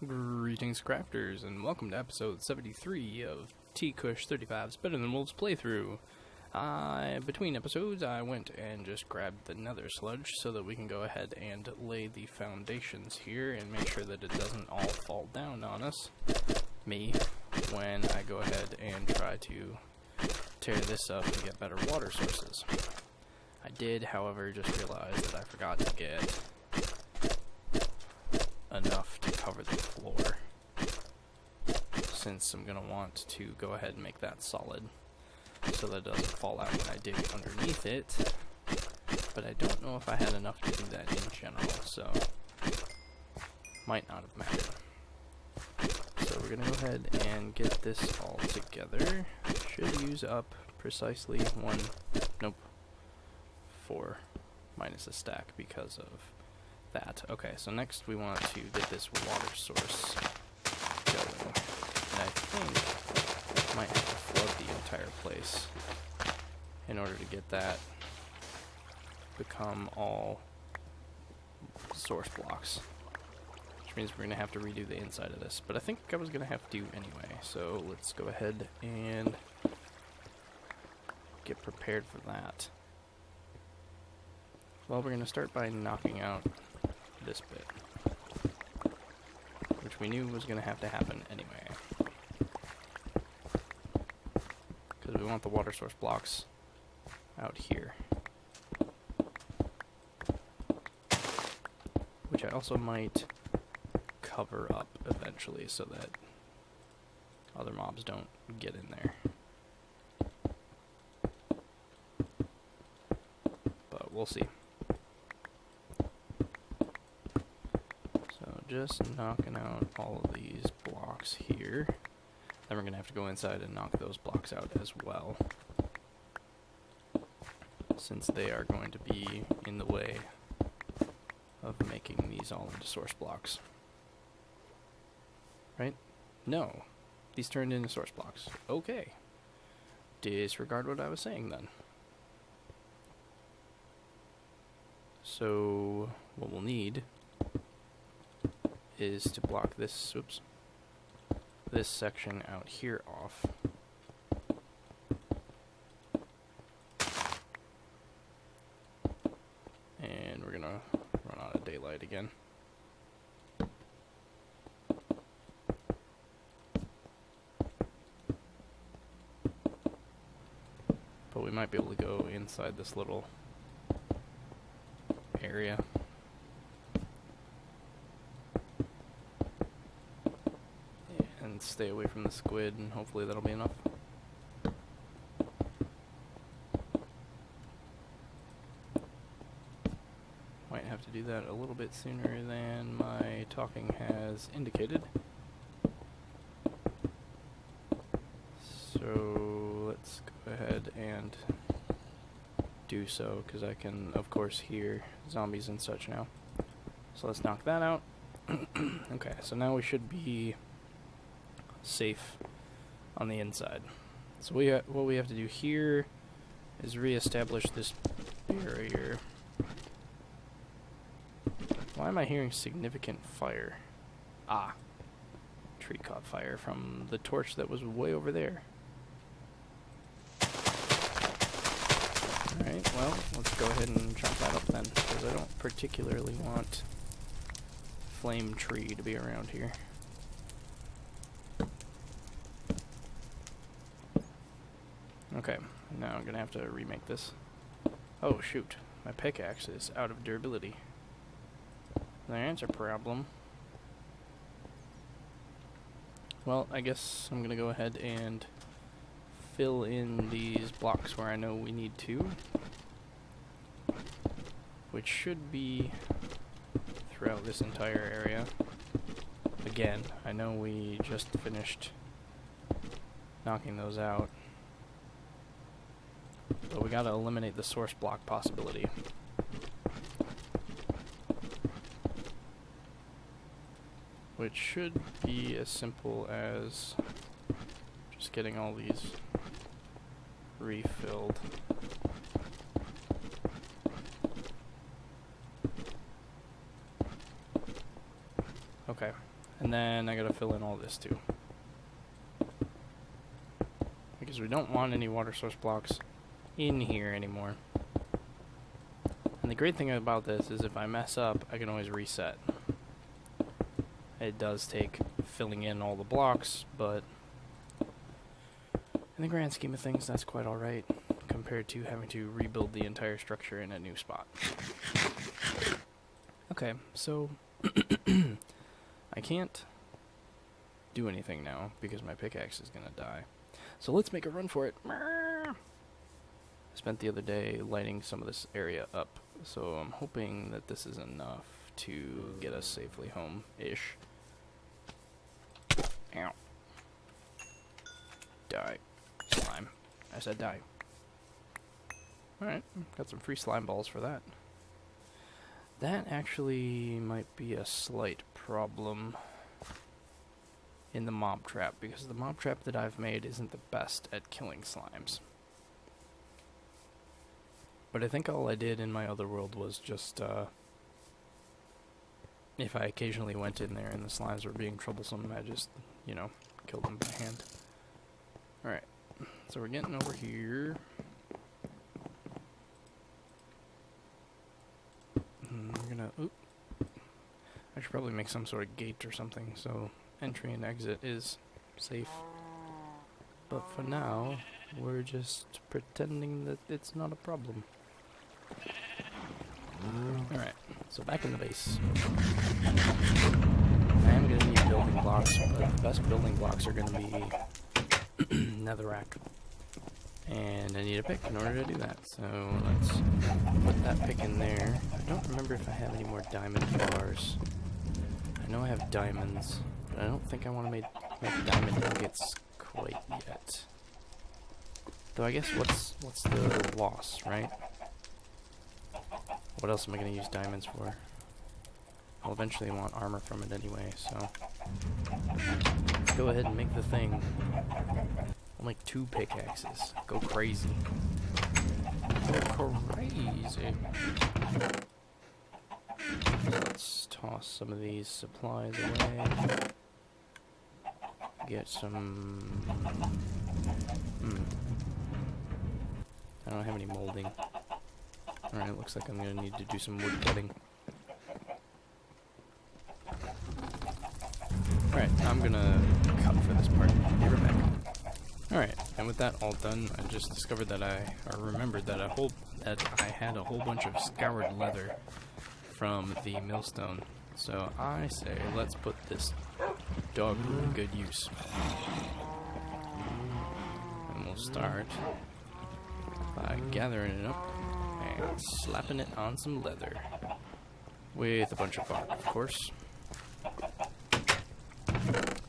Greetings crafters and welcome to episode 73 of T-Kush 35's Better Than Wolves playthrough. Between episodes I went and just grabbed the nether sludge so that we can go ahead and lay the foundations here and make sure that it doesn't all fall down on us, when I go ahead and try to tear this up to get better water sources. I did, however, just realize that I forgot to get enough to cover the floor, since I'm going to want to go ahead and make that solid so that it doesn't fall out when I dig underneath it, but I don't know if I had enough to do that in general, so might not have mattered. So we're going to go ahead and get this all together. Should use up precisely 4 minus a stack because of that. Okay, so next we want to get this water source going, and I think I might have to flood the entire place in order to get that become all source blocks, which means we're going to have to redo the inside of this, but I think I was going to have to anyway, so let's go ahead and get prepared for that. Well, we're going to start by knocking out this bit, which we knew was going to happen anyway, because we want the water source blocks out here, which I also might cover up eventually so that other mobs don't get in there, but we'll see. Just knocking out all of these blocks here. Then we're going to have to go inside and knock those blocks out as well, since they are going to be in the way of making these all into source blocks. Right? No. These turned into source blocks. Okay. Disregard what I was saying then. So, what we'll need is to block this, this section out here off. And we're gonna run out of daylight again. But we might be able to go inside this little area. Stay away from the squid, and hopefully that'll be enough. Might have to do that a little bit sooner than my talking has indicated. So let's go ahead and do so, because I can of course hear zombies and such now. So let's knock that out. Okay, so now we should be safe on the inside. So what we have to do here is re-establish this barrier. Why am I hearing significant fire? Ah, tree caught fire from the torch that was way over there. Alright, well, let's go ahead and chop that up then, because I don't particularly want flame tree to be around here. Okay, now I'm gonna have to remake this. Oh shoot, my pickaxe is out of durability. That's a problem. Well, I guess I'm gonna go ahead and fill in these blocks where I know we need to, which should be throughout this entire area. Again, I know we just finished knocking those out, but we gotta eliminate the source block possibility. Which should be as simple as just getting all these refilled. Okay, And then I gotta fill in all this too. Because we don't want any water source blocks in here anymore. And the great thing about this is if I mess up, I can always reset. It does take filling in all the blocks, but in the grand scheme of things, that's quite alright compared to having to rebuild the entire structure in a new spot. Okay, so I can't do anything now because my pickaxe is gonna die. So let's make a run for it. I spent the other day lighting some of this area up, so I'm hoping that this is enough to get us safely home-ish. Ow. Die. Slime. I said die. Alright, got some free slime balls for that. That actually might be a slight problem in the mob trap, because the mob trap that I've made isn't the best at killing slimes. But I think all I did in my other world was just, if I occasionally went in there and the slimes were being troublesome, I just, you know, killed them by hand. Alright, so we're getting over here. We're gonna, oop. I should probably make some sort of gate or something, so entry and exit is safe. But for now, we're just pretending that it's not a problem. Alright, so back in the base. I am going to need building blocks, but the best building blocks are going to be netherrack. And I need a pick in order to do that, so let's put that pick in there. I don't remember if I have any more diamond bars. I know I have diamonds, but I don't think I want to make diamond nuggets quite yet. Though I guess what's the loss, right? What else am I going to use diamonds for? I'll eventually want armor from it anyway, so let's go ahead and make the thing. I'll make 2 pickaxes. Go crazy. Go crazy. So let's toss some of these supplies away. Get some... I don't have any molding. Alright, looks like I'm gonna need to do some wood cutting. Alright, I'm gonna cut for this part. Be right back. Alright, and with that all done, I just discovered that remembered that I had a whole bunch of scoured leather from the millstone. So I say, let's put this dog to good use. And we'll start by gathering it up and slapping it on some leather. With a bunch of bark, of course.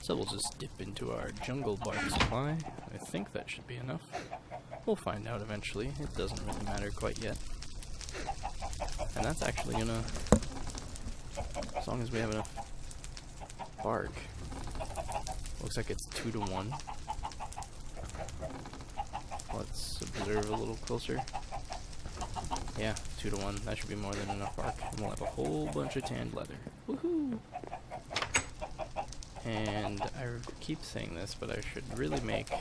So we'll just dip into our jungle bark supply. I think that should be enough. We'll find out eventually. It doesn't really matter quite yet. And that's actually gonna... As long as we have enough bark. Looks like it's 2 to 1. Let's observe a little closer. Yeah, 2 to 1. That should be more than enough bark. And we'll have a whole bunch of tanned leather. Woohoo! And I keep saying this, but I should really make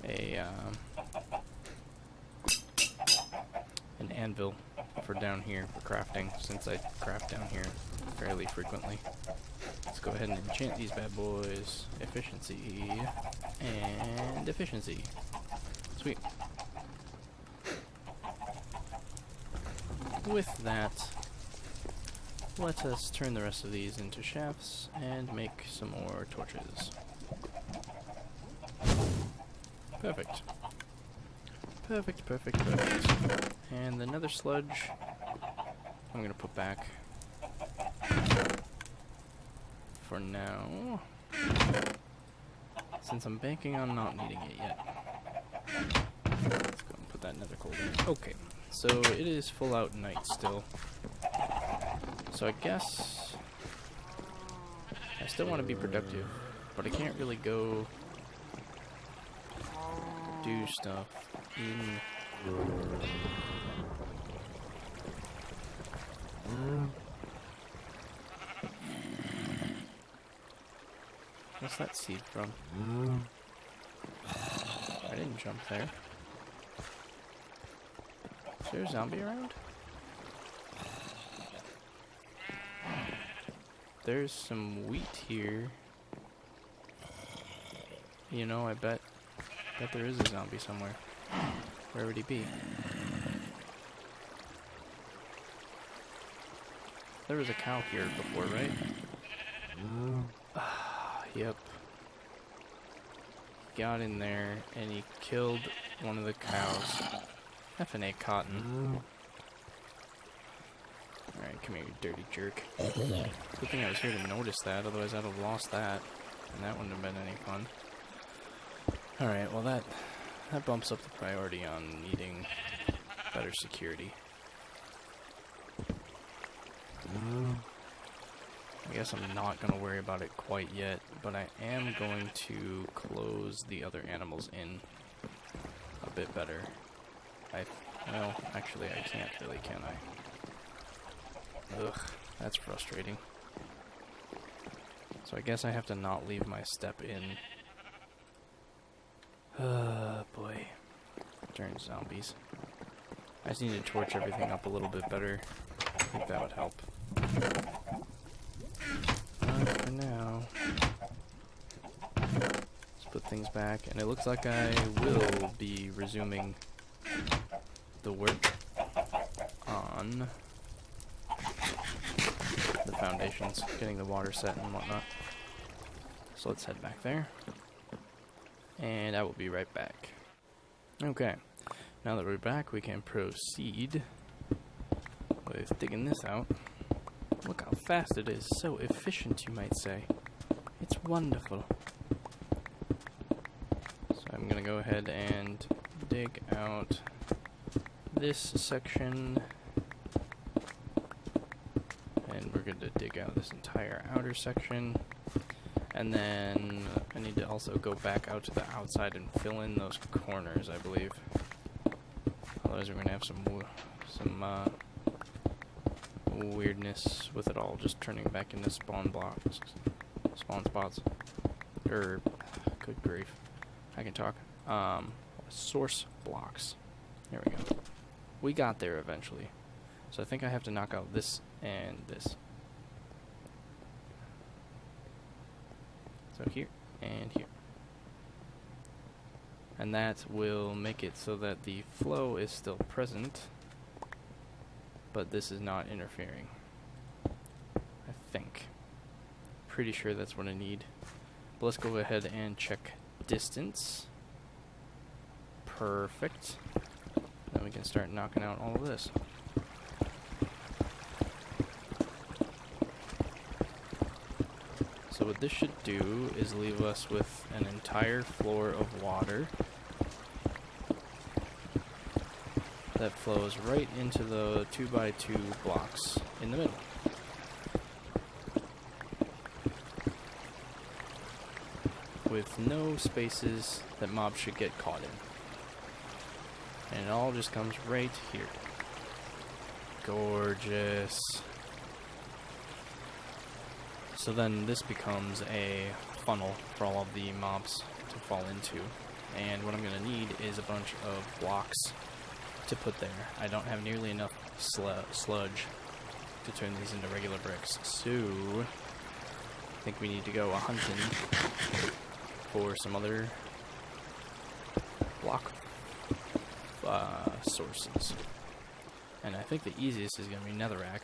a an anvil for down here for crafting, since I craft down here fairly frequently. Let's go ahead and enchant these bad boys. Efficiency and efficiency. Sweet. With that, let us turn the rest of these into shafts and make some more torches. Perfect. Perfect, perfect, perfect. And the nether sludge, I'm gonna put back for now, since I'm banking on not needing it yet. Let's go and put that nether coal in. Okay, so it is full out night still. So I guess I still want to be productive, but I can't really go do stuff in What's that seed from? I didn't jump there. Is there a zombie around? There's some wheat here. You know, I bet there is a zombie somewhere. Where would he be? There was a cow here before, right? Yep. Got in there and he killed one of the cows. F&A cotton. Alright, come here, you dirty jerk. Good thing I was here to notice that, otherwise I'd have lost that. And that wouldn't have been any fun. Alright, well that bumps up the priority on needing better security. I guess I'm not going to worry about it quite yet, but I am going to close the other animals in a bit better. Well, actually I can't really, can I? Ugh, that's frustrating. So I guess I have to not leave my step in. Boy. Darn zombies. I just need to torch everything up a little bit better. I think that would help. For now. Let's put things back, and it looks like I will be resuming the work on the foundations, getting the water set and whatnot. So let's head back there, and I will be right back. Okay, now that we're back, we can proceed with digging this out. Look how fast it is. So efficient, you might say. It's wonderful. So I'm going to go ahead and dig out this section. And we're going to dig out this entire outer section. And then I need to also go back out to the outside and fill in those corners, I believe. Otherwise we're going to have some weirdness with it all just turning back into spawn spots. Good grief, I can talk. Source blocks. There we go. We got there eventually. So I think I have to knock out this and this. So here and here. And that will make it so that the flow is still present, but this is not interfering. I think. Pretty sure that's what I need. But let's go ahead and check distance. Perfect. Then we can start knocking out all of this. So what this should do is leave us with an entire floor of water that flows right into the 2x2 blocks in the middle. With no spaces that mobs should get caught in. And it all just comes right here. Gorgeous. So then this becomes a funnel for all of the mobs to fall into. And what I'm going to need is a bunch of blocks to put there. I don't have nearly enough sludge to turn these into regular bricks. So I think we need to go hunting for some other block sources. And I think the easiest is going to be netherrack,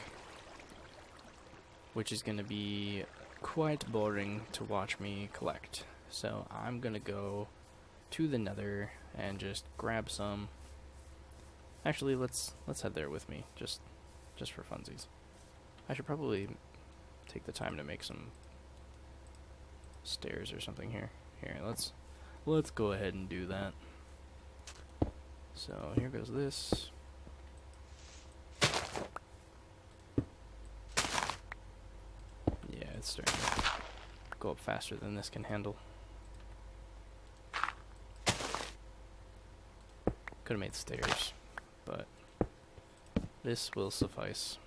which is going to be quite boring to watch me collect. So I'm going to go to the nether and just grab some. Actually, let's head there with me, just for funsies. I should probably take the time to make some stairs or something here. Here, let's go ahead and do that. So here goes this. Yeah, it's starting to go up faster than this can handle. Could have made stairs, but this will suffice,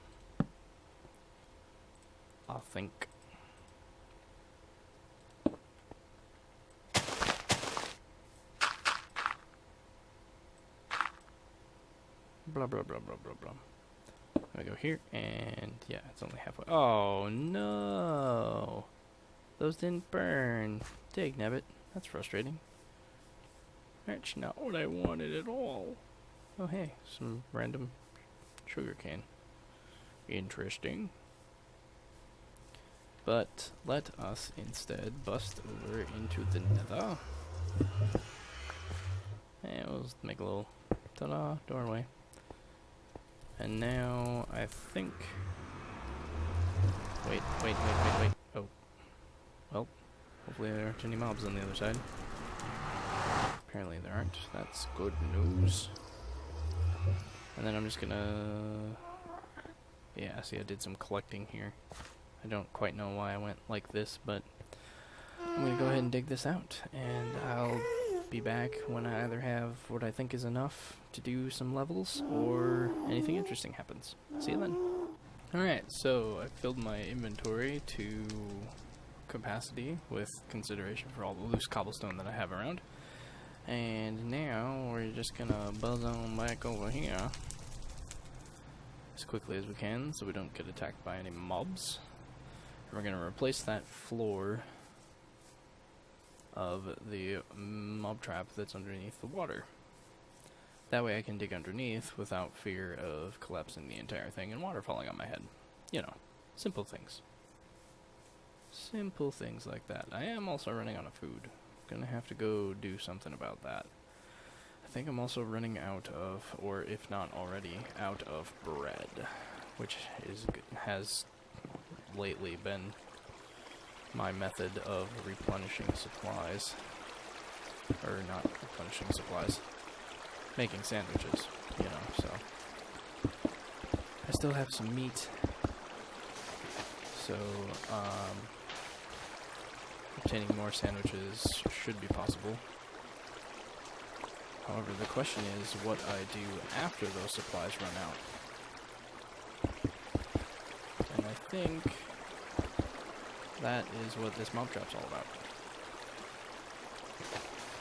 I think. blah, blah, blah, blah, blah, blah. I go here, and yeah, it's only halfway. Oh, no. Those didn't burn. Dig, nabbit. That's frustrating. That's not what I wanted at all. Oh, hey, some random sugar cane. Interesting. But let us instead bust over into the nether. And we'll just make a little ta-da doorway. And now I think... Wait. Oh. Well, hopefully there aren't any mobs on the other side. Apparently there aren't. That's good news. And then I'm just gonna... Yeah, see I did some collecting here. I don't quite know why I went like this, but I'm gonna go ahead and dig this out. And I'll be back when I either have what I think is enough to do some levels, or anything interesting happens. See you then. Alright, so I filled my inventory to capacity with consideration for all the loose cobblestone that I have around. And now we're just gonna buzz on back over here as quickly as we can so we don't get attacked by any mobs. We're gonna replace that floor of the mob trap that's underneath the water. That way I can dig underneath without fear of collapsing the entire thing and water falling on my head. You know, simple things. Simple things like that. I am also running out of food. Gonna have to go do something about that. I think I'm also running out of, or if not already, out of bread, which has lately been my method of replenishing supplies. Or not replenishing supplies. Making sandwiches, you know, so. I still have some meat. So, obtaining more sandwiches should be possible. However, the question is what I do after those supplies run out. And I think that is what this mob trap's all about.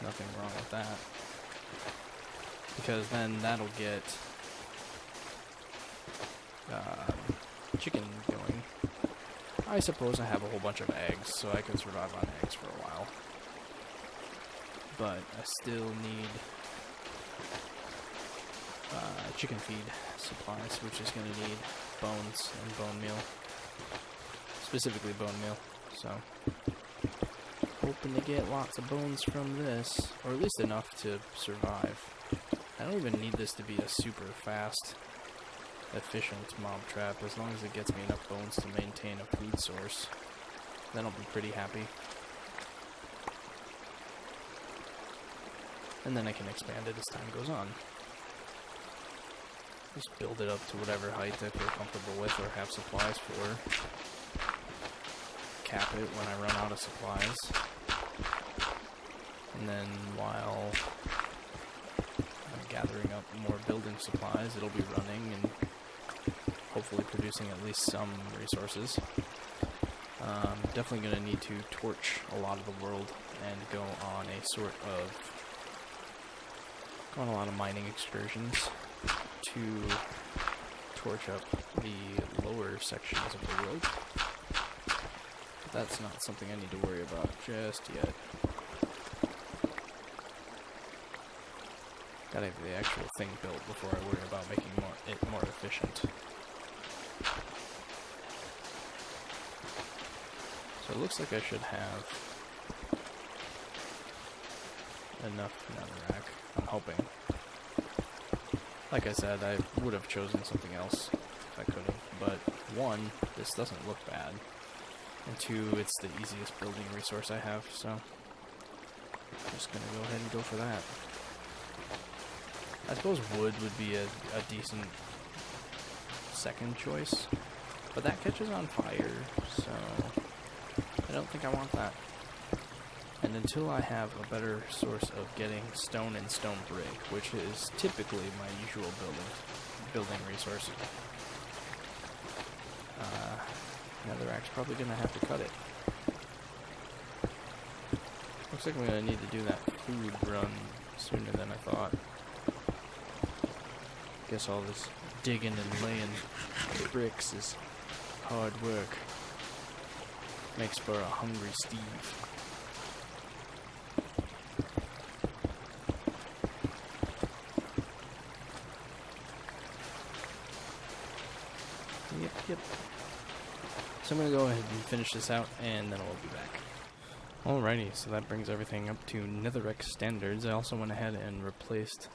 Nothing wrong with that. Because then that'll get chicken going. I suppose I have a whole bunch of eggs, so I can survive on eggs for a while. But I still need chicken feed supplies, which is going to need bones and bone meal. Specifically bone meal, so hoping to get lots of bones from this, or at least enough to survive. I don't even need this to be a super fast, efficient mob trap. As long as it gets me enough bones to maintain a food source, then I'll be pretty happy. And then I can expand it as time goes on. Just build it up to whatever height I feel comfortable with or have supplies for. Cap it when I run out of supplies. And then while I'm gathering up more building supplies, it'll be running and hopefully producing at least some resources. Definitely going to need to torch a lot of the world and go on a lot of mining excursions to torch up the lower sections of the world. But that's not something I need to worry about just yet. Gotta have the actual thing built before I worry about making it more efficient. So it looks like I should have enough netherrack. I'm hoping. Like I said, I would have chosen something else if I could have, but one, this doesn't look bad, and two, it's the easiest building resource I have, so I'm just gonna go ahead and go for that. I suppose wood would be a decent second choice, but that catches on fire, so I don't think I want that. And until I have a better source of getting stone and stone brick, which is typically my usual building resource, netherrack's probably going to have to cut it. Looks like I'm going to need to do that food run sooner than I thought. Guess all this digging and laying bricks is hard work. Makes for a hungry Steve. Yep. So I'm going to go ahead and finish this out, and then we'll be back. Alrighty, so that brings everything up to netherrack standards. I also went ahead and replaced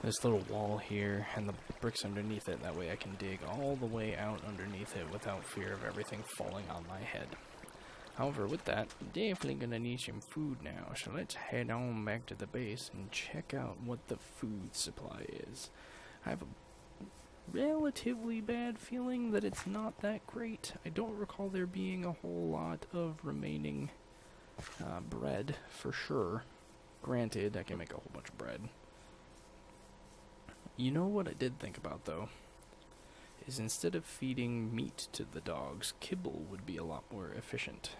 this little wall here and the bricks underneath it. That way I can dig all the way out underneath it without fear of everything falling on my head. However, with that, I'm definitely going to need some food now. So let's head on back to the base and check out what the food supply is. I have a relatively bad feeling that it's not that great. I don't recall there being a whole lot of remaining bread, for sure. Granted, I can make a whole bunch of bread. You know what I did think about, though, is instead of feeding meat to the dogs, kibble would be a lot more efficient.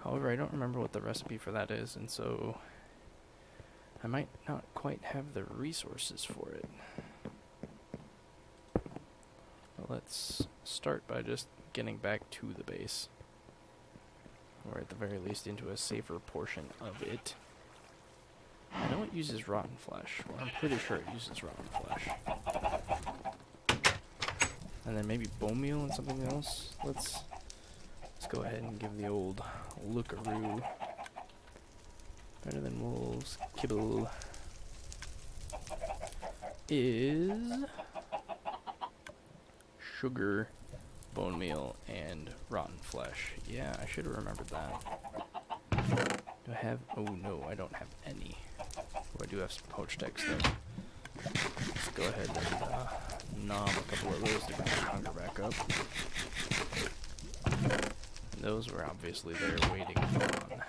However, I don't remember what the recipe for that is, and so I might not quite have the resources for it. But let's start by just getting back to the base, or at the very least into a safer portion of it. I know it uses rotten flesh. Well, I'm pretty sure it uses rotten flesh. And then maybe bone meal and something else. Let's go ahead and give the old lookaroo. Better than wolves. Kibble is sugar, bone meal, and rotten flesh. Yeah, I should have remembered that. Do I have... Oh no, I don't have any. Oh, I do have some poached eggs though. Let's go ahead and nom a couple of those to bring my hunger back up. And those were obviously there waiting on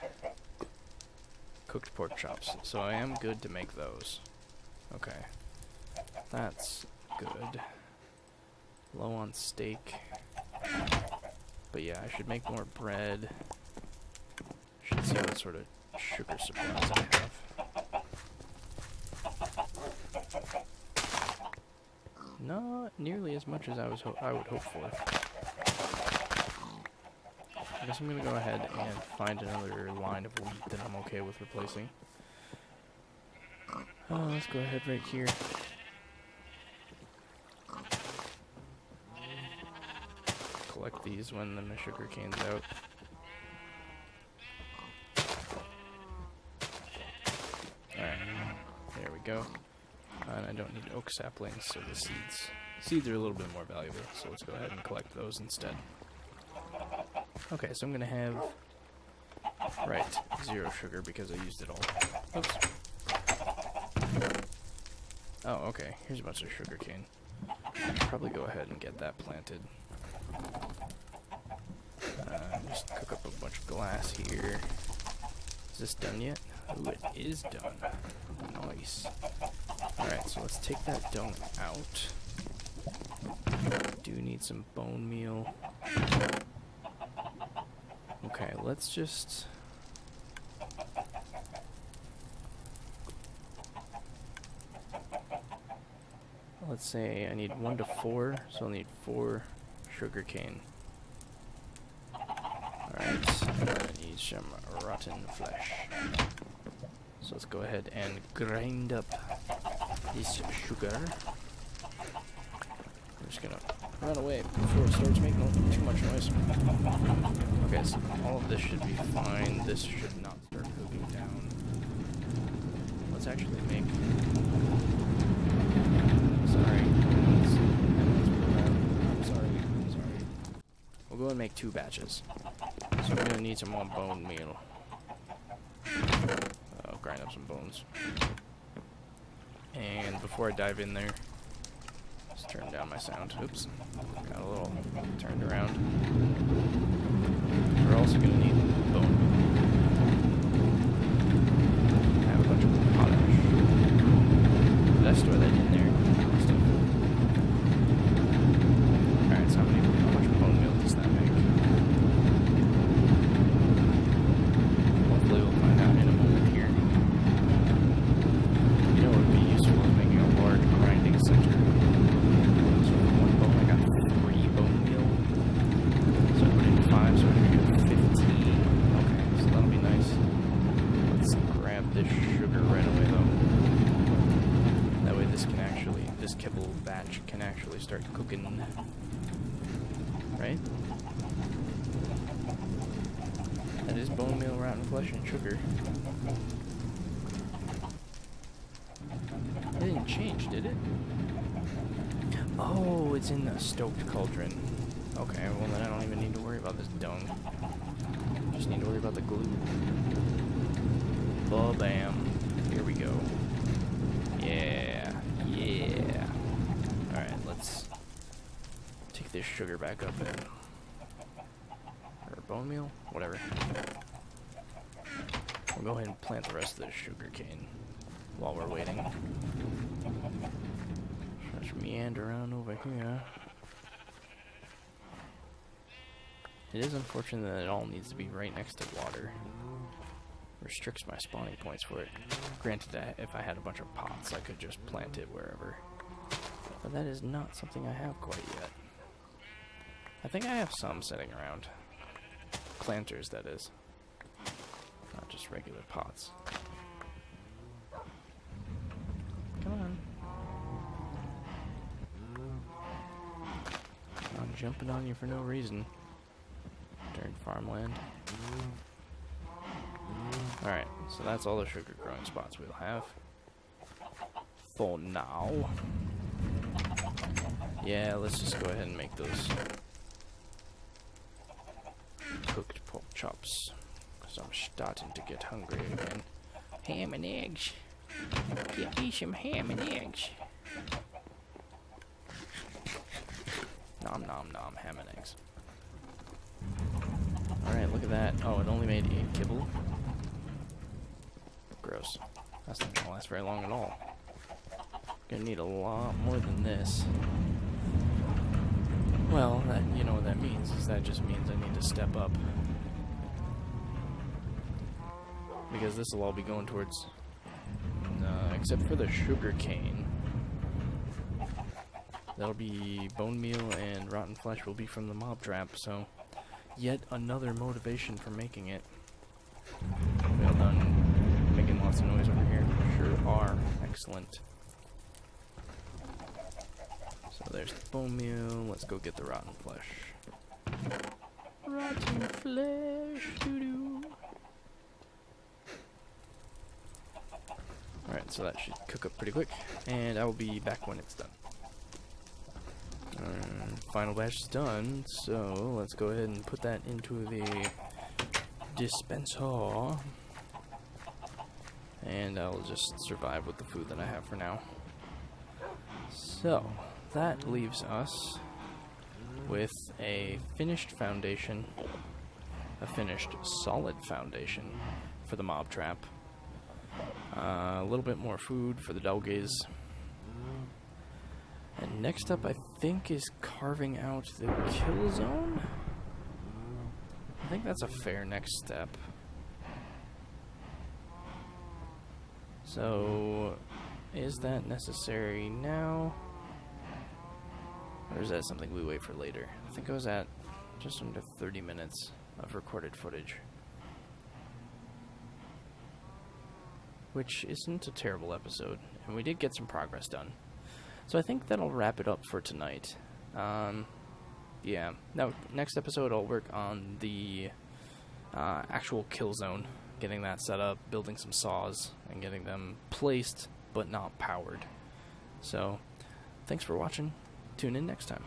cooked pork chops, so I am good to make those. Okay. That's good. Low on steak. But yeah, I should make more bread. Should see what sort of sugar supplies I have. Not nearly as much as I would hope for. I guess I'm gonna go ahead and find another line of wheat that I'm okay with replacing. Let's go ahead right here. Collect these when the sugar cane's out. Alright, there we go. And I don't need oak saplings, so the seeds are a little bit more valuable, so let's go ahead and collect those instead. Okay, so I'm gonna have, right, 0 sugar because I used it all. Oops. Oh, okay, here's a bunch of sugar cane. Probably go ahead and get that planted. Just cook up a bunch of glass here. Is this done yet? Ooh, it is done. Nice. Alright, so let's take that dough out. Do need some bone meal. Okay, let's just... Let's say I need 1 to 4, so I'll need 4 sugar cane. Alright, and then I need some rotten flesh. So let's go ahead and grind up this sugar. I'm just gonna run away before it starts making too much noise. Okay, so all of this should be fine. This should not start cooking down. Let's actually make... Sorry. I'm sorry. We'll go and make 2 batches. So we're gonna need some more bone meal. I'll grind up some bones. And before I dive in there, just turn down my sound. Oops. Got a little turned around. We're also gonna need bone meal. I have a bunch of potash. Did I store that in there? Alright, so how much bone meal does that make? Hopefully we'll find out in a moment here. You know what would be useful is making a large grinding center. cooking. Right? That is bone meal, rotten flesh, and sugar. It didn't change, did it? Oh, it's in the stoked cauldron. Okay, well then I don't even need to worry about this dung. Just need to worry about the glue. Ba-bam. Here we go. Yeah. Yeah. Alright, let's take this sugar back up in. Or bone meal? Whatever. We'll go ahead and plant the rest of this sugar cane while we're waiting. Let's meander around over here. It is unfortunate that it all needs to be right next to water. Restricts my spawning points for it. Granted, that if I had a bunch of pots, I could just plant it wherever. But that is not something I have quite yet. I think I have some sitting around. Planters, that is. Not just regular pots. Come on. I'm jumping on you for no reason. During farmland. Alright, so that's all the sugar growing spots we'll have. For now. Yeah, let's just go ahead and make those cooked pork chops. Because I'm starting to get hungry again. Ham and eggs. Get me some ham and eggs. Nom nom nom, ham and eggs. Alright, look at that. Oh, it only made 8 kibble. Gross. That's not gonna last very long at all. Gonna need a lot more than this. Well, that, you know what that means, is that just means I need to step up. Because this will all be going towards... except for the sugar cane. That'll be bone meal, and rotten flesh will be from the mob trap, so... Yet another motivation for making it. Well done. Making lots of noise over here. Sure are. Excellent. So there's the bone meal. Let's go get the rotten flesh. Rotten flesh. Doo-doo. Alright, so that should cook up pretty quick. And I will be back when it's done. Final batch is done, so let's go ahead and put that into the dispenser. And I'll just survive with the food that I have for now. So, that leaves us with a finished foundation, a finished solid foundation for the mob trap, a little bit more food for the doggies. And next up, I think, is carving out the kill zone? I think that's a fair next step. So, is that necessary now? Or is that something we wait for later? I think I was at just under 30 minutes of recorded footage. Which isn't a terrible episode, and we did get some progress done. So I think that'll wrap it up for tonight. Yeah. Now, next episode I'll work on the actual kill zone. Getting that set up, building some saws, and getting them placed, but not powered. So, thanks for watching. Tune in next time.